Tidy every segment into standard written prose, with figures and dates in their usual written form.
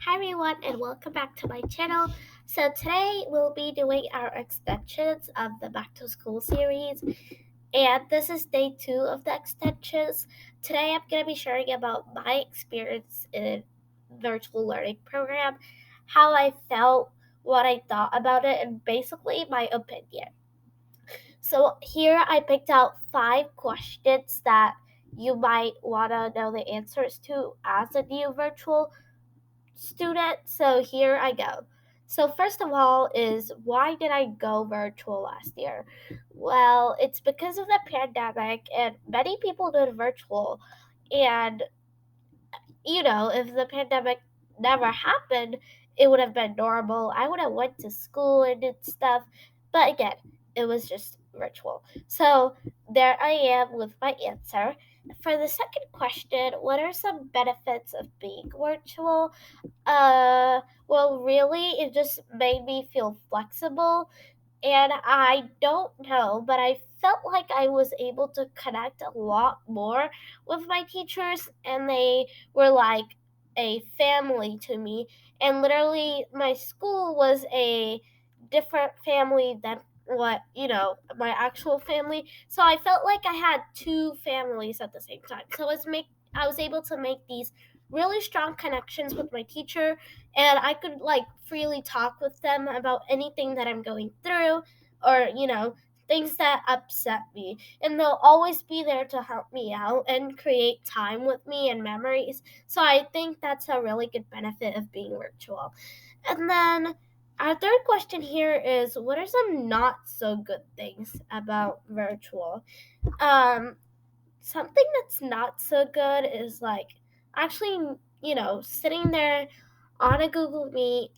Hi everyone and welcome back to my channel. So today we'll be doing our extensions of the back to school series, and this is day 2 of the extensions. Today I'm going to be sharing about my experience in virtual learning program, how I felt, what I thought about it, and basically my opinion. So here I picked out 5 questions that you might want to know the answers to as a new virtual student. So here I go. So first of all is why did I go virtual last year? Well, it's because of the pandemic and many people did virtual, and if the pandemic never happened, it would have been normal. I would have went to school and did stuff, but again, it was just virtual. So there I am with my answer. For the second question, what are some benefits of being virtual? Well, really, it just made me feel flexible. And I don't know, but I felt like I was able to connect a lot more with my teachers, and they were like a family to me. And literally, my school was a different family than my actual family. So I felt like I had two families at the same time. So I was able to make these really strong connections with my teacher, and I could like freely talk with them about anything that I'm going through, or things that upset me, and they'll always be there to help me out and create time with me and memories. So I think that's a really good benefit of being virtual. And then our third question here is, what are some not so good things about virtual? um Something that's not so good is like actually, sitting there on a Google Meet,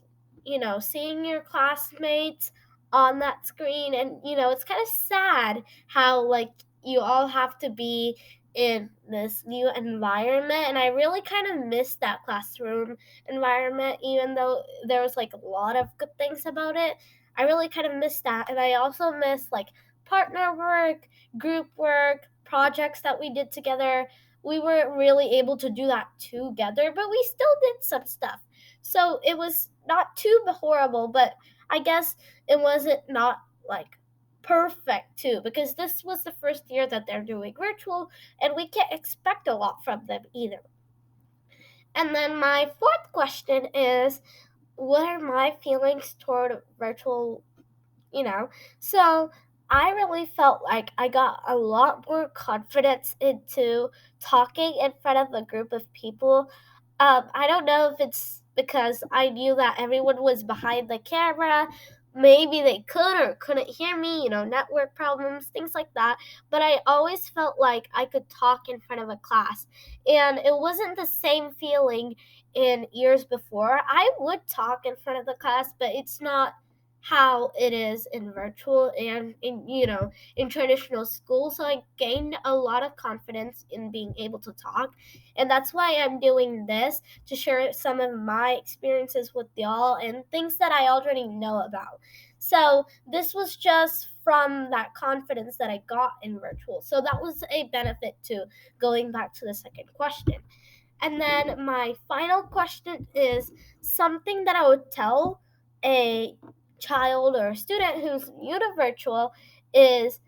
seeing your classmates on that screen. And, it's kind of sad how, like, you all have to be in this new environment. And I really kind of miss that classroom environment, even though there was like a lot of good things about it. I really kind of miss that. And I also miss like partner work, group work, projects that we did together. We were really able to do that together, but we still did some stuff. So it was not too horrible, but I guess it wasn't not like perfect too, because this was the first year that they're doing virtual, and we can't expect a lot from them either. And then my fourth question is, what are my feelings toward virtual, you know? So I really felt like I got a lot more confidence into talking in front of a group of people. I don't know if it's because I knew that everyone was behind the camera. Maybe they could or couldn't hear me, network problems, things like that. But I always felt like I could talk in front of a class. And it wasn't the same feeling in years before. I would talk in front of the class, but it's not how it is in virtual and in traditional school. So I gained a lot of confidence in being able to talk, and that's why I'm doing this, to share some of my experiences with y'all and things that I already know about. So this was just from that confidence that I got in virtual. So that was a benefit to going back to the second question. And then my final question is something that I would tell a child or a student who's new to virtual is,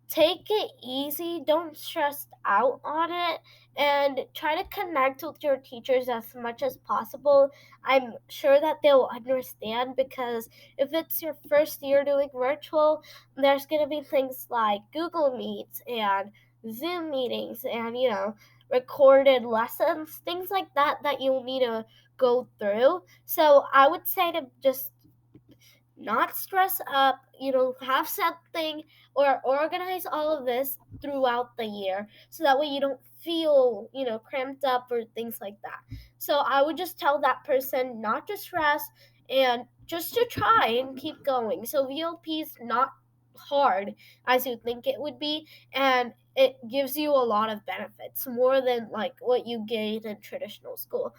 take it easy, don't stress out on it, and try to connect with your teachers as much as possible. I'm sure that they'll understand, because if it's your first year doing virtual, there's going to be things like Google Meets and Zoom meetings and, recorded lessons, things like that that you'll need to go through. So I would say to just not stress up, have something, or organize all of this throughout the year, so that way you don't feel, cramped up or things like that. So I would just tell that person not to stress, and just to try and keep going. So VLP is not hard as you think it would be, and it gives you a lot of benefits, more than like what you gain in traditional school.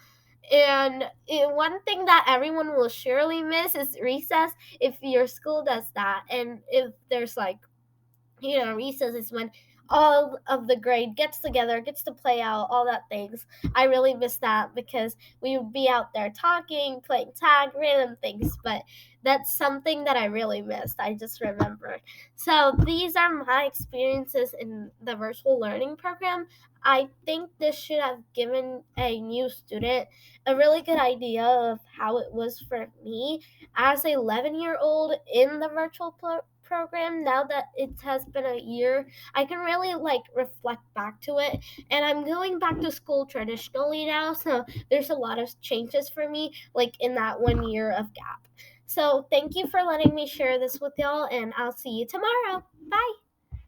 And one thing that everyone will surely miss is recess, if your school does that. And if there's like, recess is when all of the grade gets together, gets to play out, all that things. I really miss that because we would be out there talking, playing tag, random things, but that's something that I really missed. I just remembered. So these are my experiences in the virtual learning program. I think this should have given a new student a really good idea of how it was for me as a 11-year-old in the virtual program. Now that it has been a year, I can really like reflect back to it. And I'm going back to school traditionally now, so there's a lot of changes for me, like in that 1 year of gap. So thank you for letting me share this with y'all, and I'll see you tomorrow. Bye.